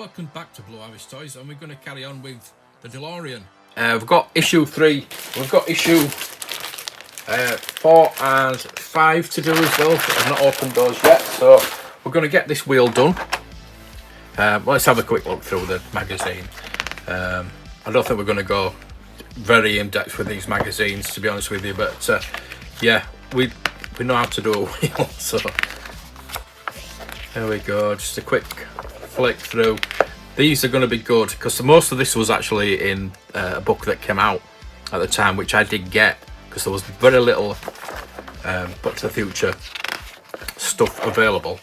welcome back to Blue Irish Toys, and we're going to carry on with the Delorean. We've got issue 3, we've got issue 4 and 5 to do as well. I've not opened those yet, so we're going to get this wheel done. Let's have a quick look through the magazine. I don't think we're going to go very in-depth with these magazines, to be honest with you, but yeah, we know how to do a wheel, so there we go. Just a quick flick through. These are going to be good because most of this was actually in a book that came out at the time, which I did get because there was very little Back to the Future stuff available,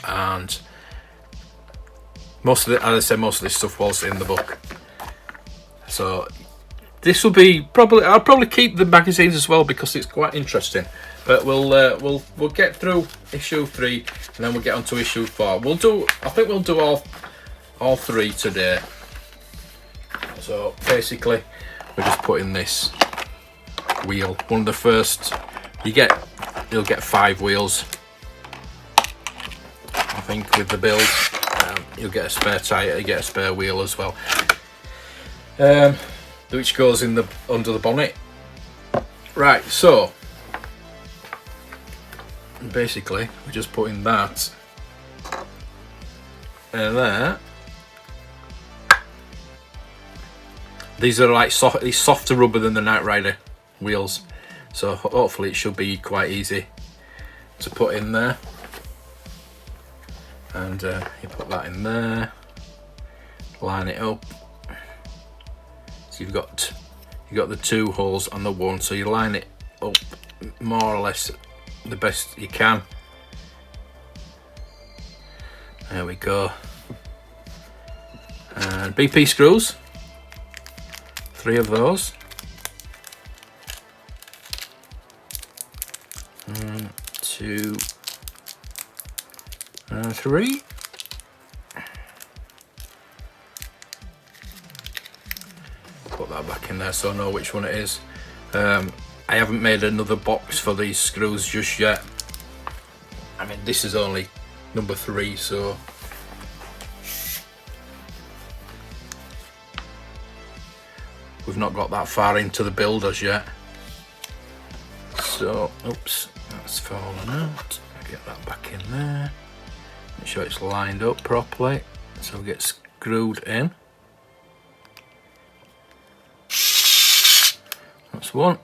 and most of it, as I said, most of this stuff was in the book. So this will be probably, I'll probably keep the magazines as well because it's quite interesting. But we'll get through issue 3 and then we'll get on to issue 4. I think we'll do all 3 today. So basically we're just putting this wheel, one of the first, you'll get 5 wheels, I think, with the build. You'll get a spare tyre, you get a spare wheel as well, which goes in under the bonnet. Right, so basically we're just putting that there. These are like these softer rubber than the Knight Rider wheels, so hopefully it should be quite easy to put in there. And you put that in there, line it up. So you've got the 2 holes on the one, so you line it up more or less the best you can. There we go. And BP screws, 3 of those. 1, 2, 3. Put that back in there so I know which one it is. I haven't made another box for these screws just yet. I mean, this is only number 3, so we've not got that far into the build as yet. So, oops, that's fallen out. Get that back in there. Make sure it's lined up properly so we get screwed in. That's one.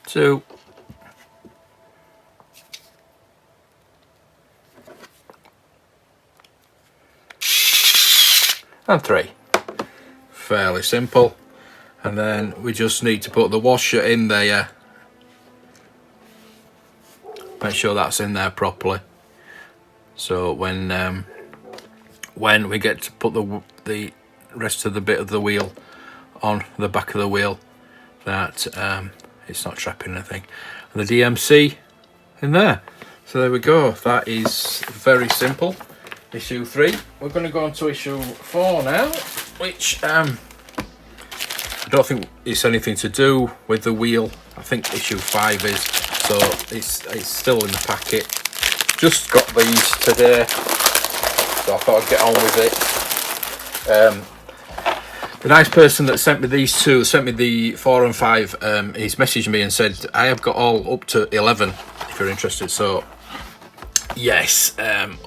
Two. And 3. Fairly simple. And then we just need to put the washer in there. Make sure that's in there properly. So when we get to put the rest of the bit of the wheel on the back of the wheel, that it's not trapping anything. And the DMC in there. So there we go. That is very simple. Issue 3. We're going to go on to issue 4 now, which I don't think it's anything to do with the wheel. I think issue 5 is, so it's still in the packet. Just got these today, so I thought I'd get on with it. The nice person that sent me these 2, sent me the 4 and 5, he's messaged me and said, I have got all up to 11 if you're interested. So yes, I'm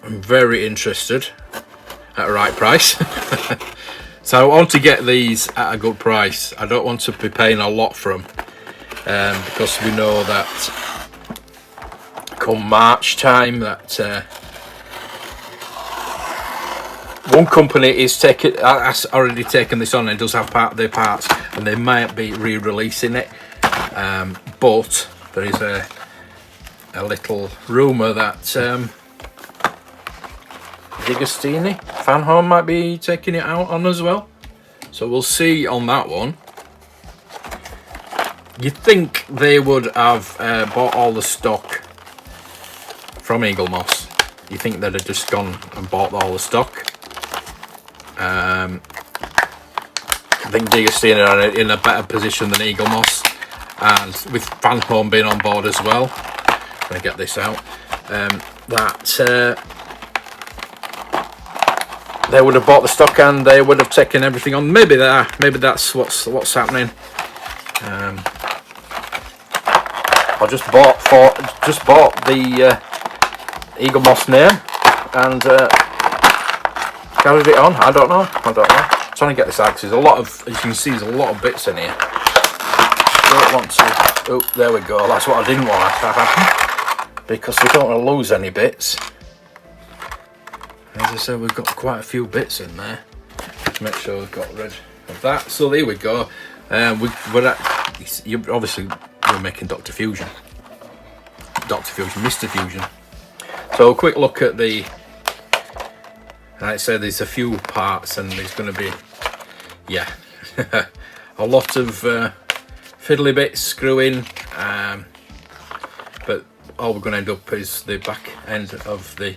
very interested at a right price. So I want to get these at a good price. I don't want to be paying a lot for them, because we know that come March time that one company has already taken this on and does have part of their parts, and they might be re-releasing it, but there is a little rumour that Digastini Fan Home might be taking it out on as well, so we'll see on that one. You'd think they would have bought all the stock from Eagle Moss. You think they'd have just gone and bought all the stock, I think Digger's staying in a better position than Eagle Moss, and with Van Home being on board as well. I'm going to get this out. They would have bought the stock and they would have taken everything on. Maybe that's what's happening. I just bought the Eagle Moss name and carried it on. I don't know. I'm trying to get this out because there's a lot of, as you can see, there's a lot of bits in here. Don't want to. Oh, there we go. That's what I didn't want to have happen, because we don't want to lose any bits. As I said, we've got quite a few bits in there. Let's make sure we've got rid of that. So there we go. Obviously we're making Dr. Fusion, Mr. Fusion. So a quick look at the. Like I said, there's a few parts, and there's going to be, yeah, a lot of fiddly bits screwing. But all we're going to end up is the back end of the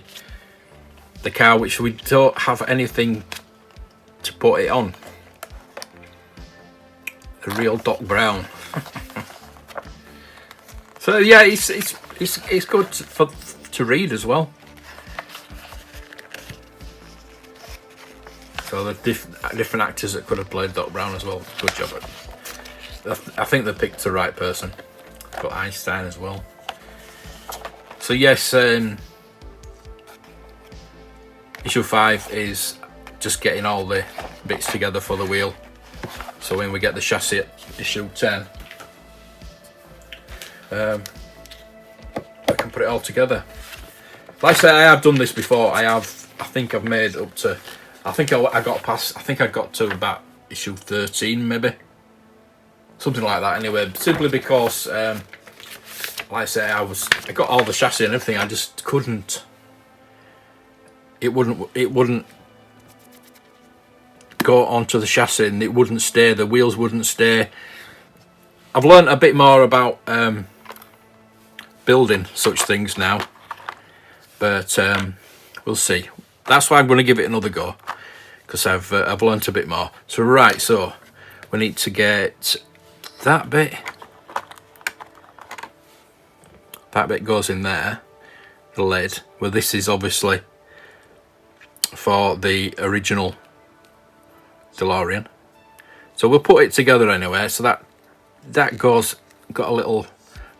car, which we don't have anything to put it on. The real Doc Brown. So yeah, it's good to read as well. So the different actors that could have played Doc Brown as well. Good job. I think they picked the right person. Got Einstein as well. So yes. Issue 5 is just getting all the bits together for the wheel. So when we get the chassis at issue 10, we can put it all together. Like I say, I have done this before. I think I've made up to, I think I got to about issue 13 maybe. Something like that anyway. Simply because, like I say, I got all the chassis and everything, I just couldn't. It wouldn't go onto the chassis, and it wouldn't stay. The wheels wouldn't stay. I've learned a bit more about building such things now, but we'll see. That's why I'm going to give it another go, because I've learnt a bit more. So right, so we need to get that bit. That bit goes in there, the lid. Well, this is obviously for the original DeLorean, so we'll put it together anyway. So that goes, got a little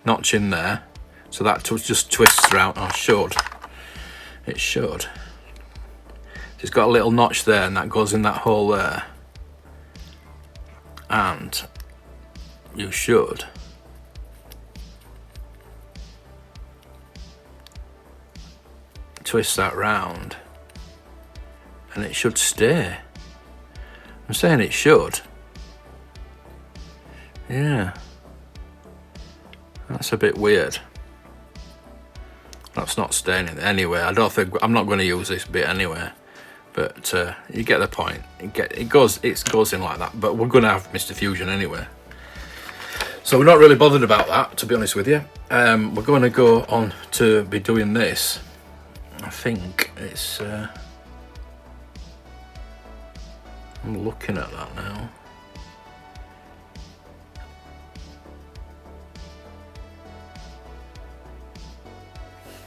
notch in there, so that just twists around. Oh, it should. It's got a little notch there, and that goes in that hole there, and you should twist that round, and it should stay. I'm saying it should. Yeah. That's a bit weird. That's not staying in there anyway. I'm not going to use this bit anyway. But you get the point. It goes in like that. But we're going to have Mr. Fusion anyway. So we're not really bothered about that, to be honest with you. We're going to go on to be doing this. I think it's. I'm looking at that now.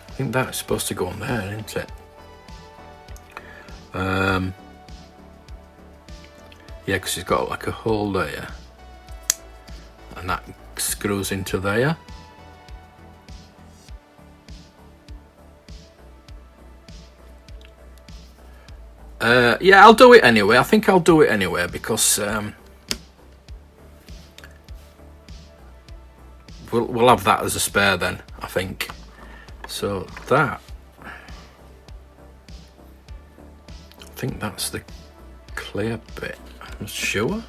I think that's supposed to go on there, isn't it? Yeah, because it's got like a hole there, and that screws into there. Yeah, I'll do it anyway. I think I'll do it anyway because we'll have that as a spare then, I think. So that, I think that's the clear bit. I'm sure.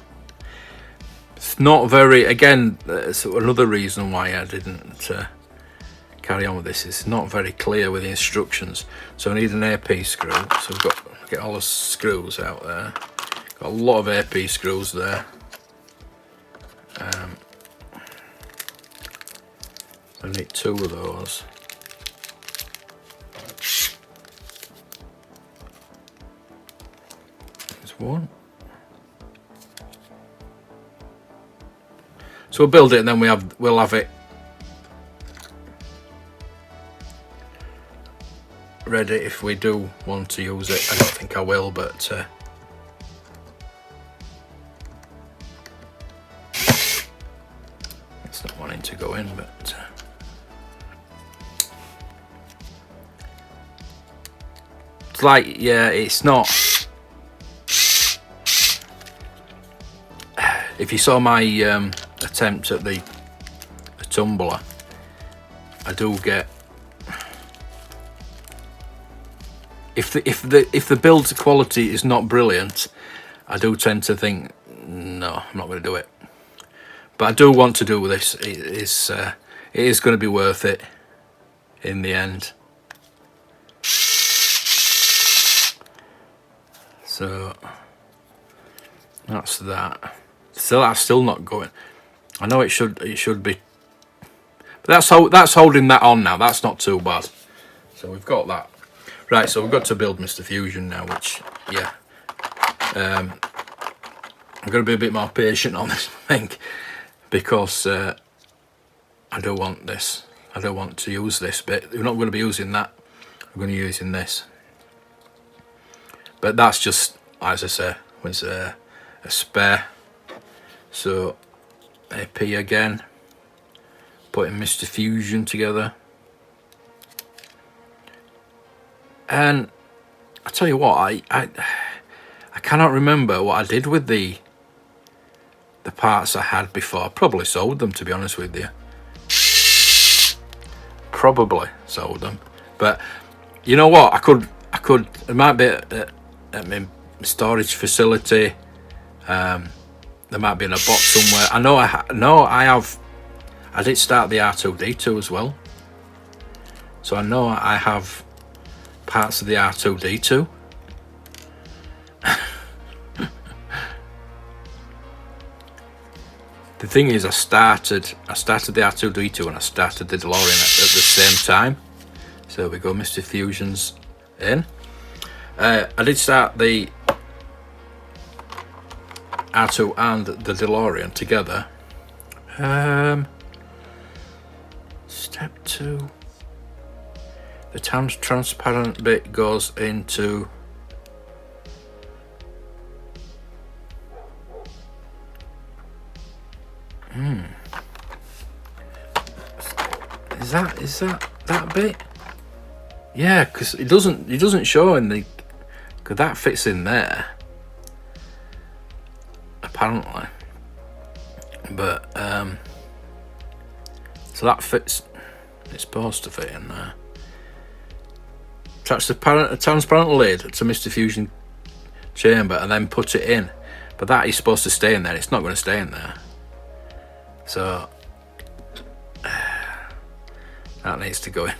It's not very, again, it's another reason why I didn't carry on with this. It's not very clear with the instructions. So I need an AP screw. So we've got to get all the screws out there. Got a lot of AP screws there. I need 2 of those. There's 1. So we'll build it, and then we'll have it ready if we do want to use it. I don't think I will, but it's not wanting to go in, but it's like, yeah, it's not. If you saw my attempt at the tumbler, I do get, if the build quality is not brilliant, I do tend to think, no, I'm not going to do it. But I do want to do this. It is going to be worth it in the end. So that's that. Still, that's still not going. I know it should be, but that's holding that on now. That's not too bad. So we've got that. Right, so we've got to build Mr. Fusion now, which, yeah, I'm going to be a bit more patient on this, I think, because I do want this. I don't want to use this bit. We're not going to be using that. We're going to be using this. But that's just, as I say, was a spare. So AP again, putting Mr. Fusion together. And I tell you what, I cannot remember what I did with the parts I had before. I probably sold them, to be honest with you. Probably sold them, but you know what? I could. It might be at my storage facility. There might be in a box somewhere. I know I did start the R2D2 as well, so I know I have parts of the R2D2. The thing is, I started the R2D2 and I started the DeLorean at the same time. So there we go, Mr. Fusion's in. I did start the R2 and the DeLorean together. Step 2. The transparent bit goes into Is that bit? Yeah, because it doesn't show in the, because that fits in there apparently, but so that fits. It's supposed to fit in there. Attach a transparent lid to Mr. Fusion chamber and then put it in, but that is supposed to stay in there. It's not going to stay in there, so that needs to go in.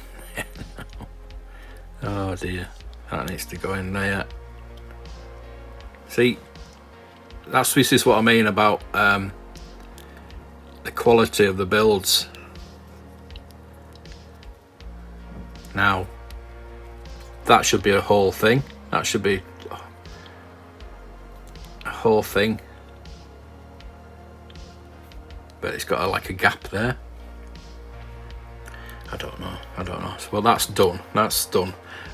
Oh dear, that needs to go in there. See, this is what I mean about the quality of the builds. Now, that should be a whole thing. That should be a whole thing. But it's got like a gap there. I don't know. Well, that's done.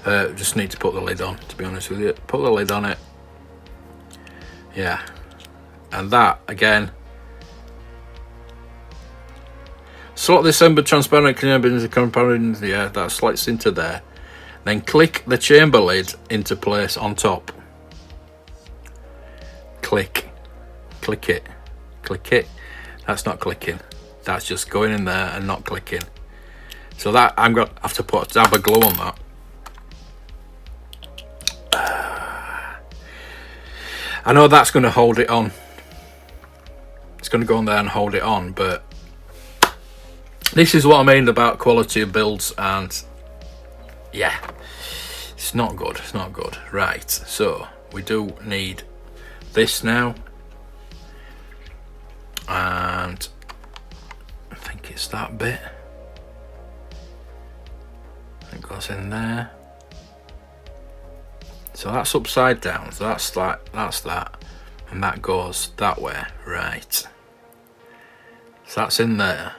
Just need to put the lid on, to be honest with you. Put the lid on it. Yeah. And that, again. Slot the chamber transparent chamber into comparison. Yeah, that slots into there. Then click the chamber lid into place on top. Click it. That's not clicking. That's just going in there and not clicking. So that I'm going to have to put a dab of glue on that. I know that's going to hold it on. It's going to go in there and hold it on, but this is what I mean about quality of builds, and yeah, it's not good. Right, so we do need this now, and I think it's that bit. It goes in there. So that's upside down. So that's that, and that goes that way. Right. So that's in there.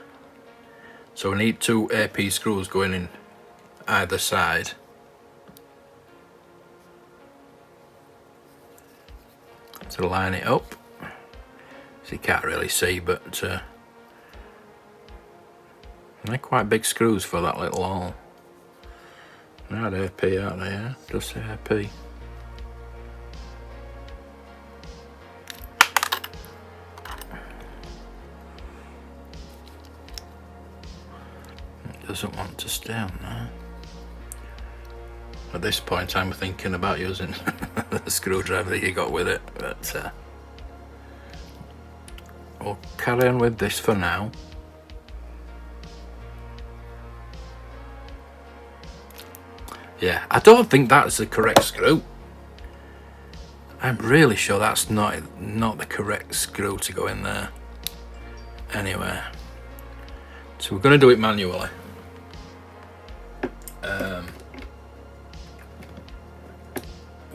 So we need 2 AP screws going in either side. To line it up. So you can't really see, but they're quite big screws for that little hole. Not AP, aren't they? Yeah? Just AP. It doesn't want to stay on there. At this point I'm thinking about using the screwdriver that you got with it, but we'll carry on with this for now. Yeah, I don't think that's the correct screw. I'm really sure that's not the correct screw to go in there. Anyway, so we're going to do it manually.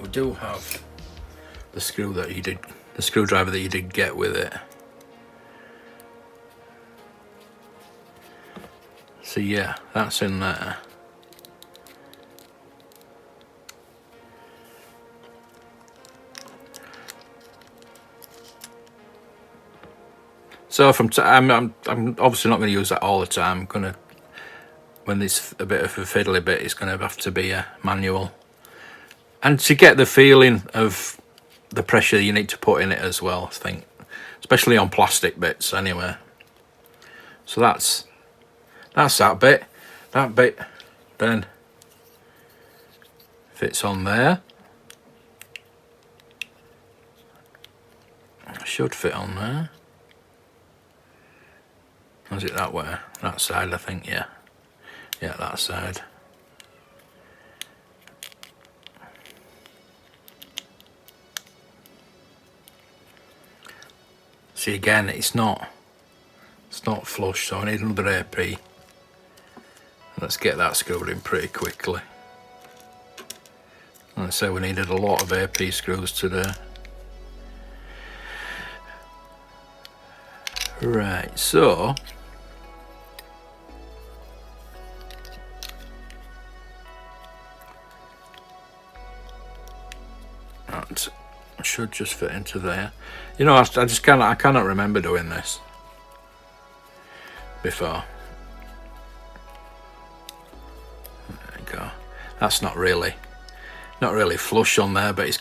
We do have the screwdriver that you did get with it. So yeah, that's in there. So I'm obviously not going to use that all the time. I'm gonna, when it's a bit of a fiddly bit, it's going to have to be a manual. And to get the feeling of the pressure you need to put in it as well, I think, especially on plastic bits. Anyway, so that's that bit. That bit then fits on there. It should fit on there. Is it that way? That side, I think. Yeah, that side. See, again, it's not flush, so I need another AP. Let's get that screwed in pretty quickly. Like I say, we needed a lot of AP screws today. Right, so that should just fit into there. You know, I cannot remember doing this before. There you go. That's not really flush on there, but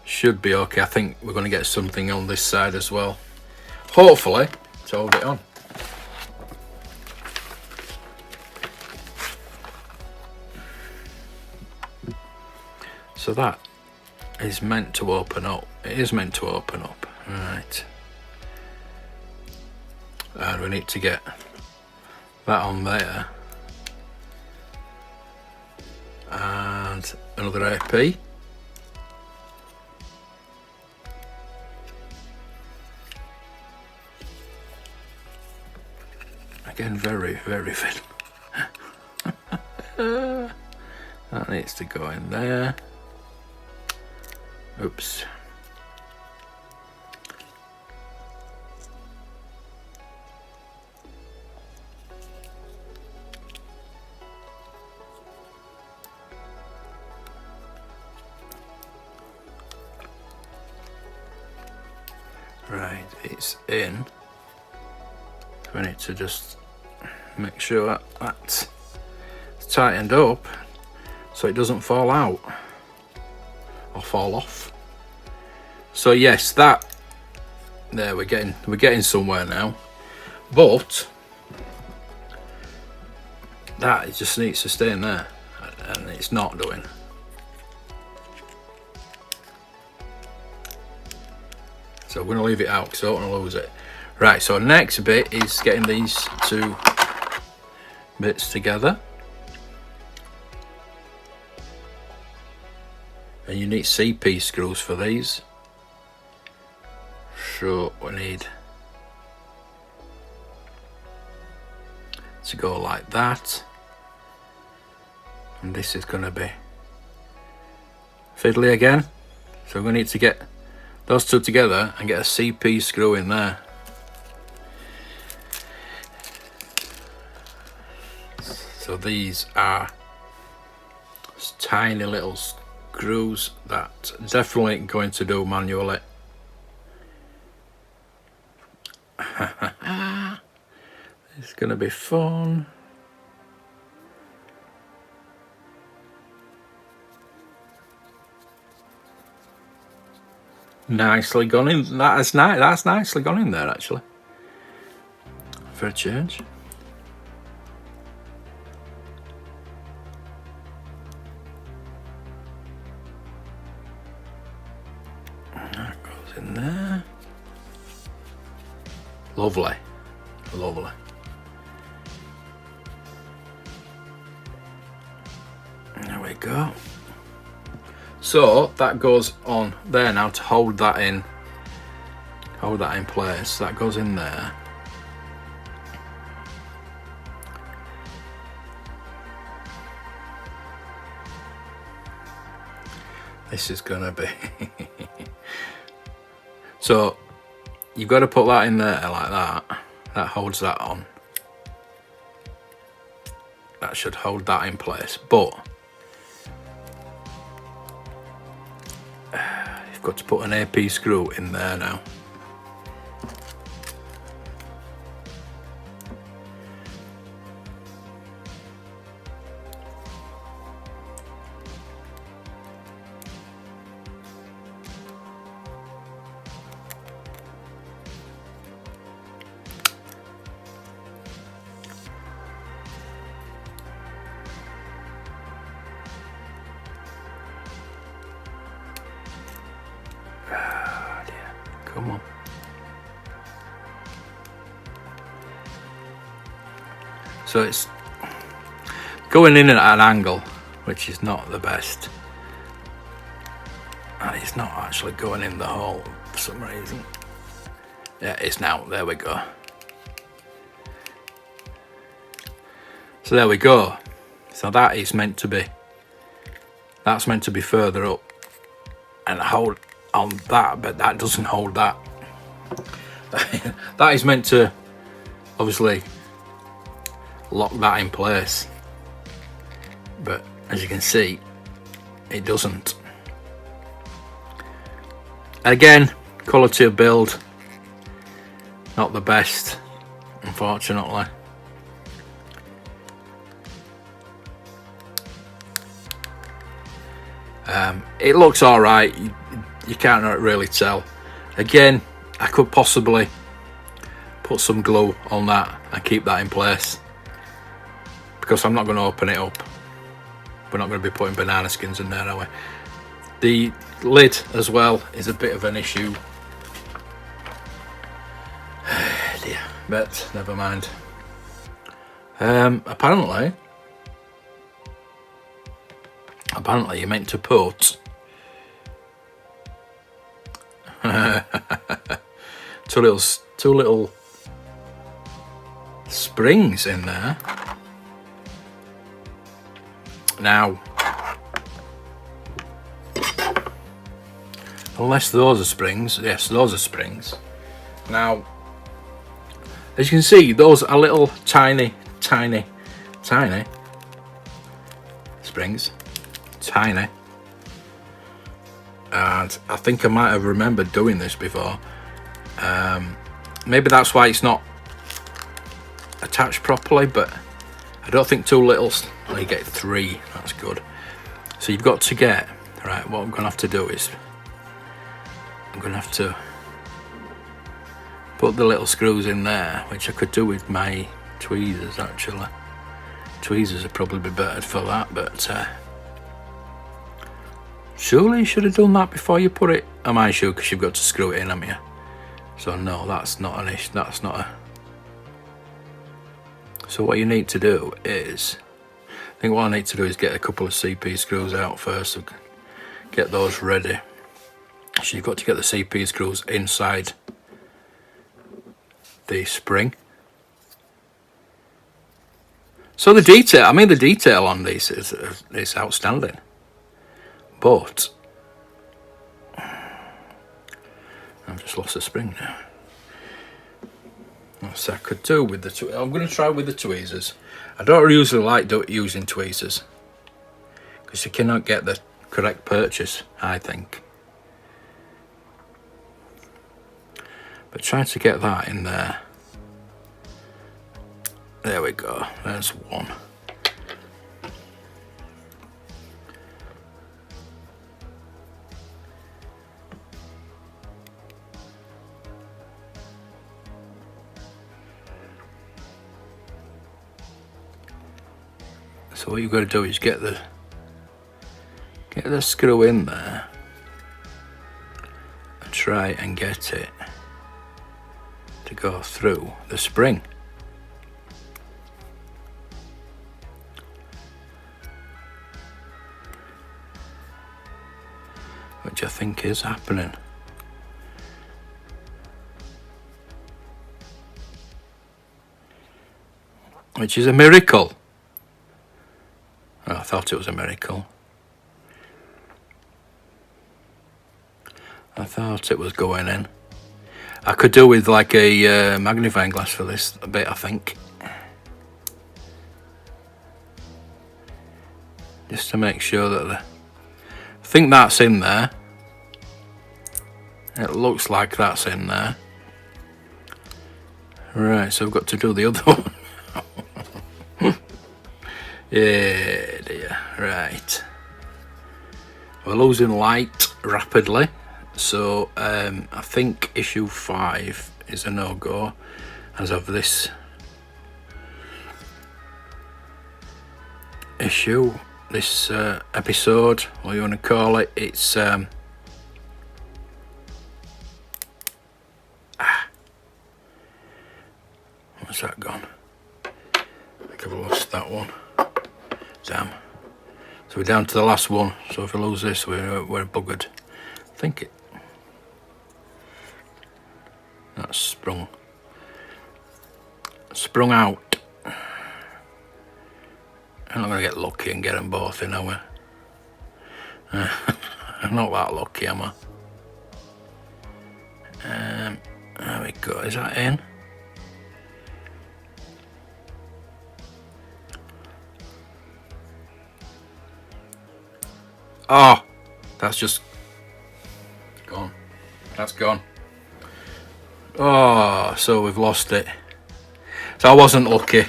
should be okay. I think we're going to get something on this side as well, hopefully, to hold it on. So that is meant to open up. It is meant to open up, right? And we need to get that on there, and another AP. Again, very, very thin. That needs to go in there. Oops. Right, it's in. We need to just make sure that that's tightened up so it doesn't fall out or fall off. So yes, that there, we're getting somewhere now, but that just needs to stay in there, and it's not doing. So we're going to leave it out because I don't want to lose it. Right, so next bit is getting these 2 bits together. And you need CP screws for these. So we need to go like that. And this is going to be fiddly again. So we need to get those two together and get a CP screw in there. So these are tiny little screws that definitely going to do manually. It's gonna be fun. Nicely gone in. That's nice. That's nicely gone in there, actually. For a change. That goes in there. Lovely, lovely. There we go. So that goes on there now to hold that in place. That goes in there. This is gonna be so you've got to put that in there like that. That holds that on. That should hold that in place, but you've got to put an AP screw in there now. Come on. So it's going in at an angle, which is not the best. And it's not actually going in the hole for some reason. Yeah, it's now. There we go. So there we go. So that is meant to be. That's meant to be further up and hold on that, but that doesn't hold that. That is meant to obviously lock that in place, but as you can see, it doesn't. Again, quality of build not the best, unfortunately. It looks all right. You can't really tell. Again, I could possibly put some glue on that and keep that in place, because I'm not going to open it up. We're not going to be putting banana skins in there, are we? The lid as well is a bit of an issue. Dear, but never mind. Apparently you're meant to put two little springs in there. Now, unless those are springs, yes, those are springs. Now, as you can see, those are little tiny springs. Tiny. And I think I might have remembered doing this before. Maybe that's why it's not attached properly, but I don't think two littles. Well, you get three, that's good. So you've got to get, right, what I'm going to have to do is I'm going to have to put the little screws in there, which I could do with my tweezers actually. Tweezers would probably be better for that, but surely you should have done that before you put it. Am I sure? Because you've got to screw it in, haven't you? So no, that's not an issue. That's not a. So what you need to do is, I think what I need to do is get a couple of CP screws out first and get those ready. So you've got to get the CP screws inside the spring. So the detail, I mean, the detail on these is outstanding. But Just lost the spring now. So I could do with the I'm going to try with the tweezers. I don't usually like using tweezers because you cannot get the correct purchase, I think. But trying to get that in there. There we go. There's one. So what you've got to do is get the screw in there and try and get it to go through the spring. Which I think is happening. Which is a miracle. I thought it was a miracle. I thought it was going in. I could do with like a magnifying glass for this a bit, I think. Just to make sure that I think that's in there. It looks like that's in there. Right, so I've got to do the other one. Yeah, dear. Right. We're losing light rapidly. So I think issue 5 is a no-go as of this issue, this episode, what you want to call it. It's where's that gone? I think I've lost that one. Damn. So we're down to the last one. So if we lose this, we're buggered. I think it. That's sprung out. I'm not going to get lucky and get them both in, are we? I'm not that lucky, am I? There we go. Is that in? Oh, that's just gone. That's gone. Oh, so we've lost it. So I wasn't lucky.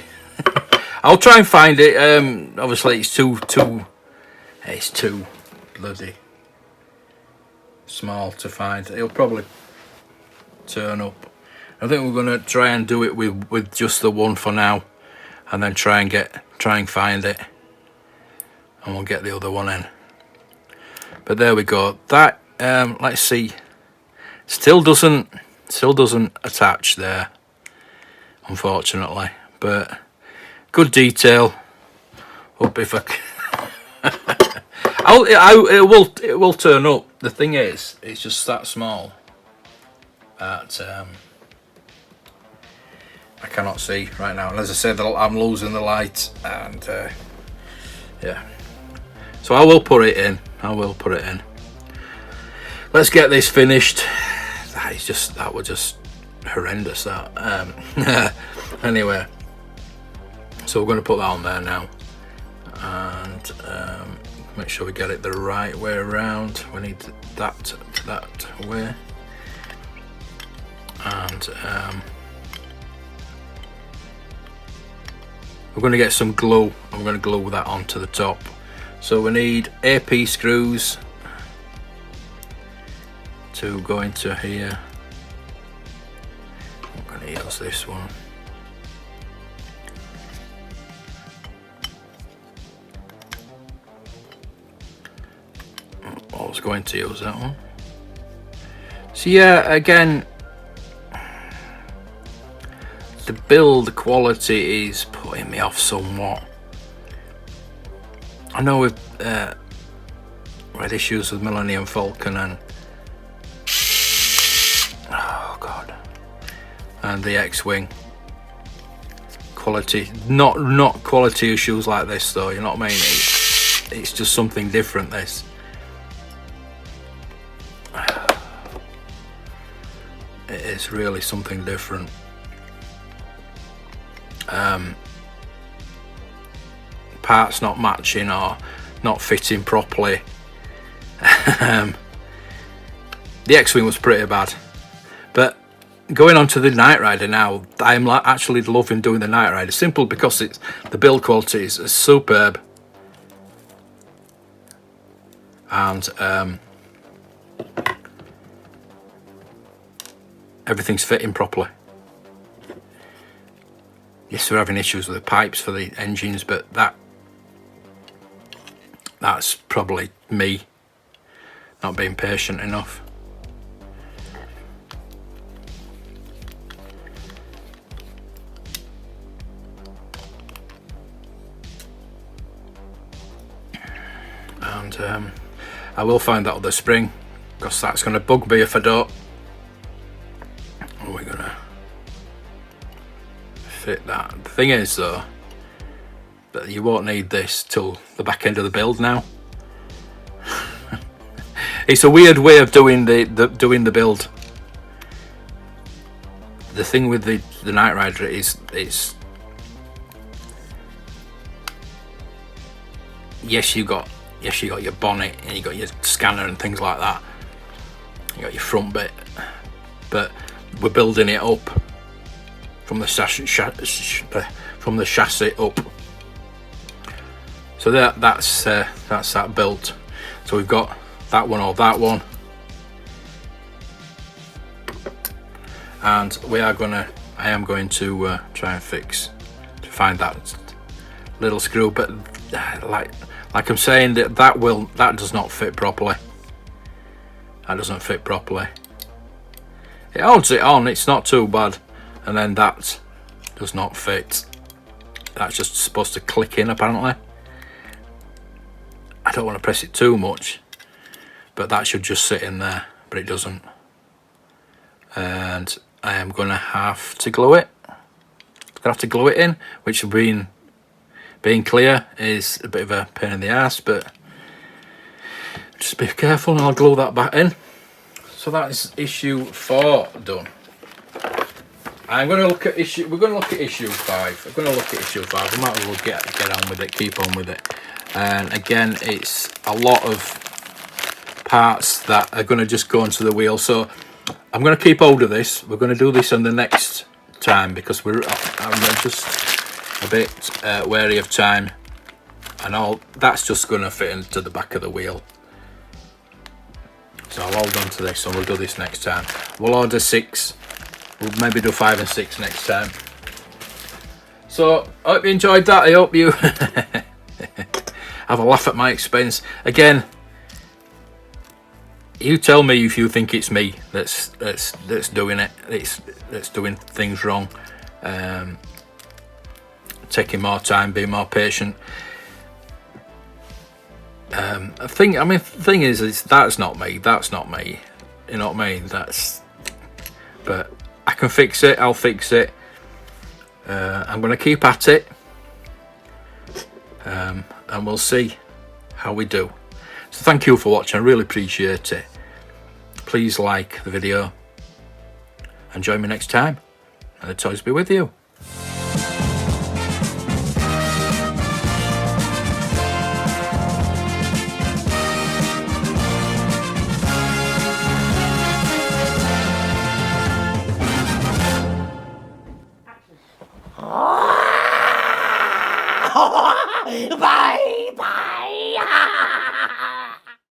I'll try and find it. Obviously, it's too bloody small to find. It'll probably turn up. I think we're gonna try and do it with just the one for now, and then try and find it, and we'll get the other one in. But there we go. That let's see. Still doesn't attach there, unfortunately. But good detail. Hope if I can. It will turn up. The thing is, it's just that small that I cannot see right now. And as I said, I'm losing the light, and yeah. So I will put it in. Let's get this finished. That was just horrendous. That anyway. So we're going to put that on there now, and make sure we get it the right way around. We need that way, and we're going to get some glue. I'm going to glue that onto the top. So we need AP screws to go into here. I'm going to use this one. I was going to use that one. So yeah, again, the build quality is putting me off somewhat. I know we've had issues with Millennium Falcon and and the X-Wing quality, not quality issues like this though, you know what I mean? It's just something different, this. It's really something different. Parts not matching or not fitting properly. The X-Wing was pretty bad, but going on to the Knight Rider now, I'm actually loving doing the Knight Rider, simply because the build quality is superb, and everything's fitting properly. Yes, we're having issues with the pipes for the engines, but that's probably me not being patient enough. And I will find that other spring, because that's going to bug me if I don't. We're gonna fit that. The thing is though, that you won't need this till the back end of the build now. It's a weird way of doing the build. The thing with the Knight Rider is yes you got your bonnet and you got your scanner and things like that. You got your front bit, but we're building it up from the chassis up. So that's that built. So we've got that one or that one, and I am going to try and find that little screw. But like I'm saying, that does not fit properly. That doesn't fit properly. It holds it on, it's not too bad, and then that does not fit. That's just supposed to click in apparently. I don't want to press it too much, but that should just sit in there, but it doesn't. And I am going to have to glue it. I'm going to have to glue it in, which being clear is a bit of a pain in the ass, but just be careful and I'll glue that back in. So that is issue 4 done. We're going to look at issue 5. We're going to look at issue 5. We might as well get on with it, keep on with it. And again, it's a lot of parts that are going to just go into the wheel. So I'm going to keep hold of this. We're going to do this on the next time, because I'm just a bit wary of time, and all that's just going to fit into the back of the wheel. So I'll hold on to this and we'll do this next time. We'll order 6. We'll maybe do 5 and 6 next time. So I hope you enjoyed that. I hope you have a laugh at my expense. Again, you tell me if you think it's me that's doing it. That's doing things wrong. Taking more time, being more patient. The thing is that's not me. That's not me. You know what I mean? But I can fix it. I'll fix it. I'm going to keep at it, and we'll see how we do. So thank you for watching. I really appreciate it. Please like the video and join me next time, and the toys be with you. Bye bye.